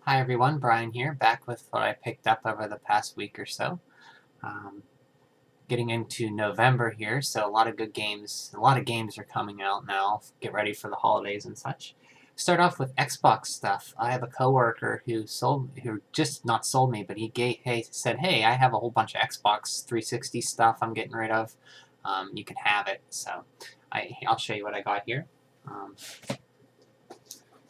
Hi everyone, Brian here, back with what I picked up over the past week or so. Um, Getting into November here, so a lot of good games. A lot of games are coming out now. Get ready for the holidays and such. Start off with Xbox stuff. I have a coworker who just not sold me, but said, "Hey, I have a whole bunch of Xbox 360 stuff I'm getting rid of. You can have it." So I'll show you what I got here.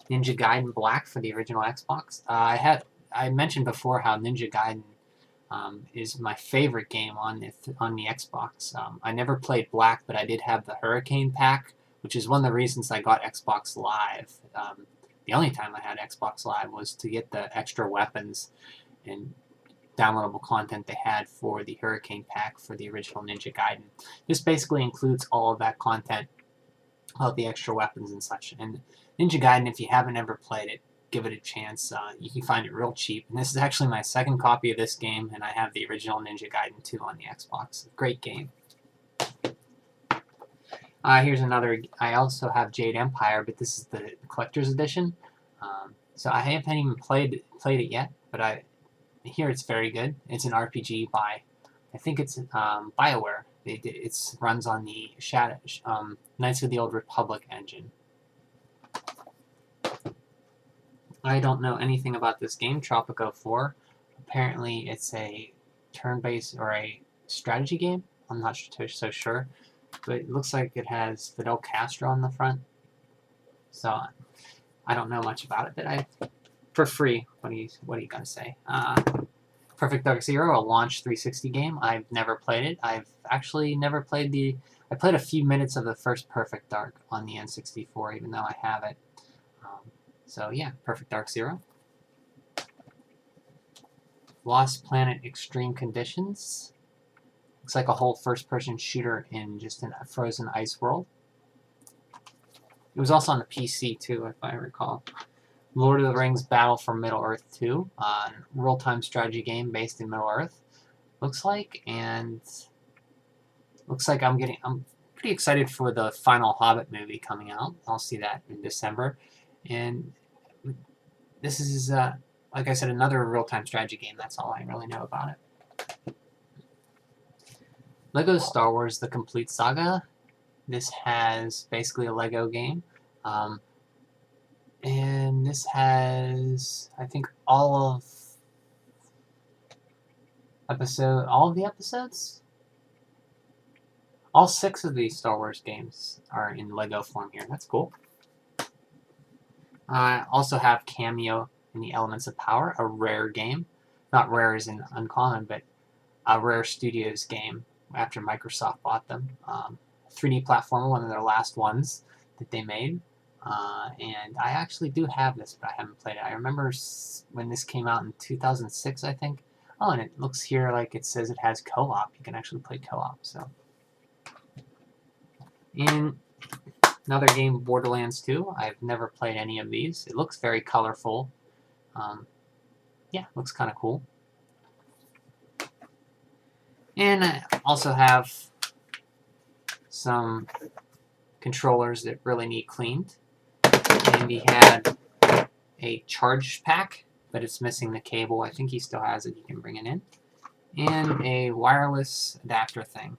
Ninja Gaiden Black for the original Xbox. I mentioned before how Ninja Gaiden is my favorite game on the Xbox. I never played Black, but I did have the Hurricane Pack, which is one of the reasons I got Xbox Live. The only time I had Xbox Live was to get the extra weapons and downloadable content they had for the Hurricane Pack for the original Ninja Gaiden. This basically includes all of that content, all the extra weapons and such. And Ninja Gaiden, if you haven't ever played it, give it a chance. You can find it real cheap. And this is actually my second copy of this game, and I have the original Ninja Gaiden 2 on the Xbox. Great game. Here's another. I also have Jade Empire, but this is the collector's edition. So I haven't even played it yet, but I hear it's very good. It's an RPG by, I think it's BioWare. It runs on the Knights of the Old Republic engine. I don't know anything about this game, Tropico IV. Apparently it's a turn-based or a strategy game. I'm not so sure. But it looks like it has Fidel Castro on the front. So I don't know much about it, but for free, what are you gonna say? Perfect Dark Zero, a launch 360 game. I've never played it. I've actually never played I played a few minutes of the first Perfect Dark on the N64, even though I have it. So yeah, Perfect Dark Zero. Lost Planet Extreme Conditions. Looks like a whole first-person shooter in just a frozen ice world. It was also on the PC too, if I recall. Lord of the Rings Battle for Middle-earth 2, a real-time strategy game based in Middle-earth. Looks like I'm pretty excited for the final Hobbit movie coming out. I'll see that in December. And this is, like I said, another real-time strategy game. That's all I really know about it. Lego Star Wars The Complete Saga. This has basically a Lego game. And this has, I think, all of the episodes? All 6 of these Star Wars games are in Lego form here. That's cool. I also have Cameo in the Elements of Power, a rare game. Not rare as in uncommon, but a Rare Studios game after Microsoft bought them. 3D platformer, one of their last ones that they made. And I actually do have this, but I haven't played it. I remember when this came out in 2006, I think. Oh, and it looks here like it says it has co-op. You can actually play co-op. So, in another game, Borderlands 2. I've never played any of these. It looks very colorful. Yeah, looks kind of cool. And I also have some controllers that really need cleaned. And he had a charge pack, but it's missing the cable. I think he still has it. You can bring it in. And a wireless adapter thing.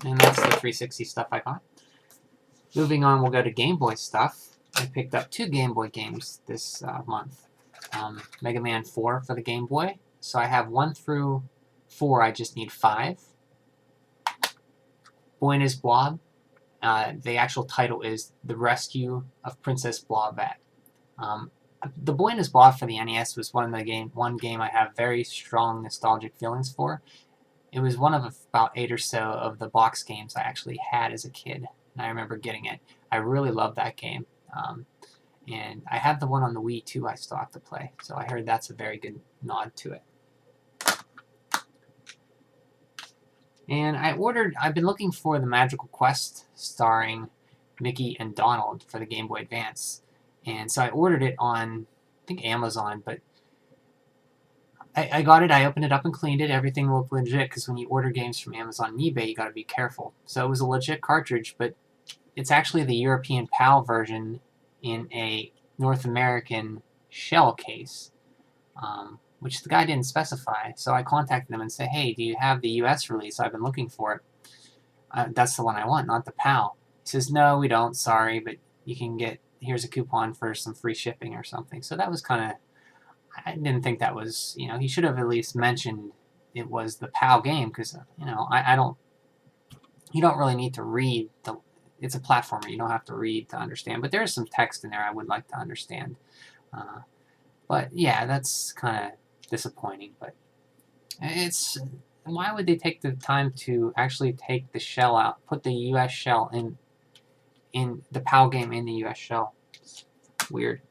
And that's the 360 stuff I got. Moving on, we'll go to Game Boy stuff. I picked up 2 Game Boy games this month. Megaman 4 for the Game Boy. So I have 1 through 4. I just need 5. Boy and His Blob. The actual title is The Rescue of Princess Blobette. The Boy and His Blob for the NES was one game I have very strong nostalgic feelings for. It was one of about 8 or so of the box games I actually had as a kid, and I remember getting it. I really loved that game. And I have the one on the Wii too I still have to play, so I heard that's a very good nod to it. And I've been looking for the Magical Quest starring Mickey and Donald for the Game Boy Advance. And so I ordered it on, I think, Amazon, but I got it, I opened it up and cleaned it, everything looked legit, because when you order games from Amazon and eBay, you gotta be careful. So it was a legit cartridge, but it's actually the European PAL version in a North American shell case, which the guy didn't specify. So I contacted him and said, hey, do you have the US release? I've been looking for it. That's the one I want, not the PAL. He says, no, we don't, sorry, but you can get, here's a coupon for some free shipping or something. So that was kind of, I didn't think that was, he should have at least mentioned it was the PAL game, because, I don't, you don't really need to read it's a platformer, you don't have to read to understand, but there's some text in there I would like to understand. But yeah, that's kind of disappointing, but why would they take the time to actually take the shell out, put the US shell in the PAL game in the US shell? It's weird.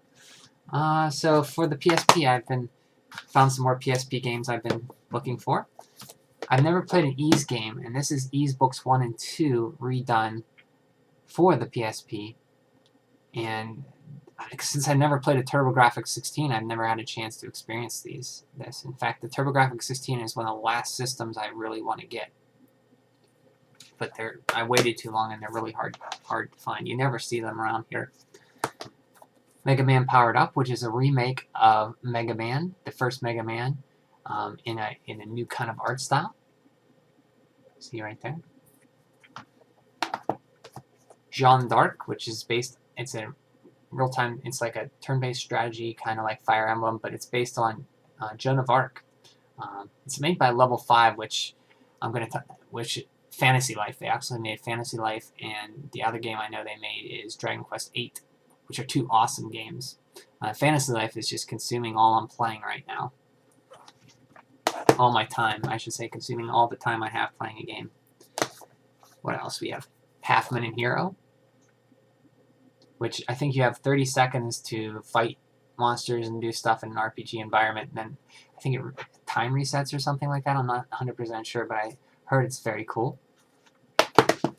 So for the PSP, I've found some more PSP games I've been looking for. I've never played an Ys game, and this is Ys Books 1 and 2 redone for the PSP. And since I never played a TurboGrafx 16, I've never had a chance to experience this. In fact, the TurboGrafx 16 is one of the last systems I really want to get. But I waited too long, and they're really hard to find. You never see them around here. Megaman Powered Up, which is a remake of Megaman, the first Megaman, in a new kind of art style. See right there. Jeanne d'Arc, which is it's a real-time, it's like a turn-based strategy, kind of like Fire Emblem, but it's based on Joan of Arc. It's made by Level 5, which Fantasy Life. They actually made Fantasy Life, and the other game I know they made is Dragon Quest VIII, which are two awesome games. Fantasy Life is just consuming all I'm playing right now. All my time, I should say, consuming all the time I have playing a game. What else? We have HalfMinute Hero, which I think you have 30 seconds to fight monsters and do stuff in an RPG environment, and then I think it time resets or something like that. I'm not 100% sure, but I heard it's very cool.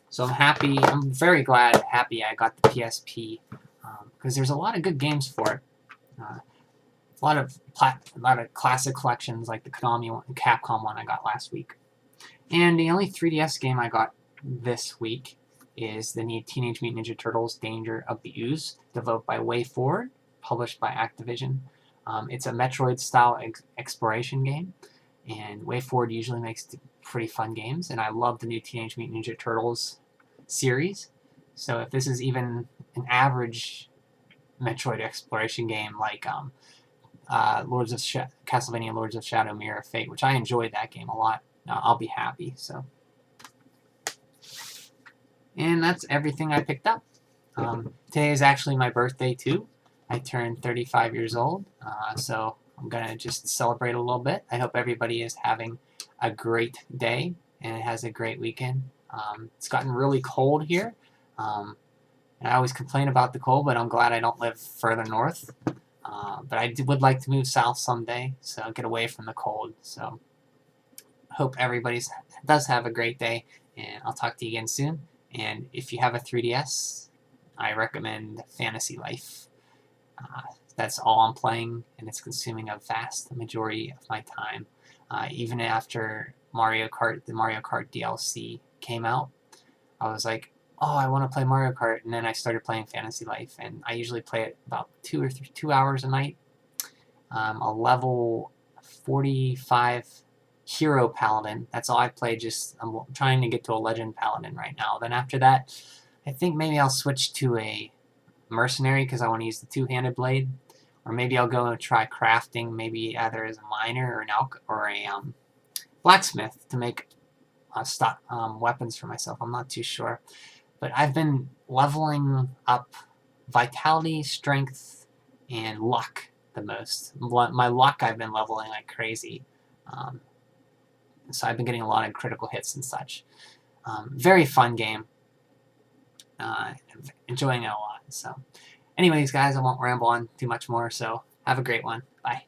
So I'm very happy I got the PSP, because there's a lot of good games for it. A lot of classic collections like the Konami one, the Capcom one I got last week. And the only 3DS game I got this week is the Teenage Mutant Ninja Turtles Danger of the Ooze, developed by Wayforward, published by Activision. It's a Metroid-style exploration game, and Wayforward usually makes pretty fun games, and I love the new Teenage Mutant Ninja Turtles series. So if this is even an average Metroid exploration game like Castlevania Lords of Shadow Mirror of Fate, which I enjoyed that game a lot, I'll be happy. So, and that's everything I picked up. Today is actually my birthday too. I turned 35 years old, so I'm gonna just celebrate a little bit. I hope everybody is having a great day and it has a great weekend. It's gotten really cold here, and I always complain about the cold, but I'm glad I don't live further north. But I would like to move south someday, so get away from the cold. So hope everybody does have a great day, and I'll talk to you again soon. And if you have a 3DS, I recommend Fantasy Life. That's all I'm playing, and it's consuming a vast majority of my time. Even after the Mario Kart DLC came out, I was like, oh, I want to play Mario Kart, and then I started playing Fantasy Life, and I usually play it about 2 hours a night. A level 45 Hero Paladin. That's all I play. I'm trying to get to a Legend Paladin right now. Then after that, I think maybe I'll switch to a Mercenary because I want to use the two-handed blade, or maybe I'll go and try crafting, maybe either as a miner or a blacksmith to make weapons for myself. I'm not too sure. But I've been leveling up vitality, strength, and luck the most. My luck I've been leveling like crazy. So I've been getting a lot of critical hits and such. Very fun game. Enjoying it a lot. So anyways, guys, I won't ramble on too much more. So have a great one. Bye.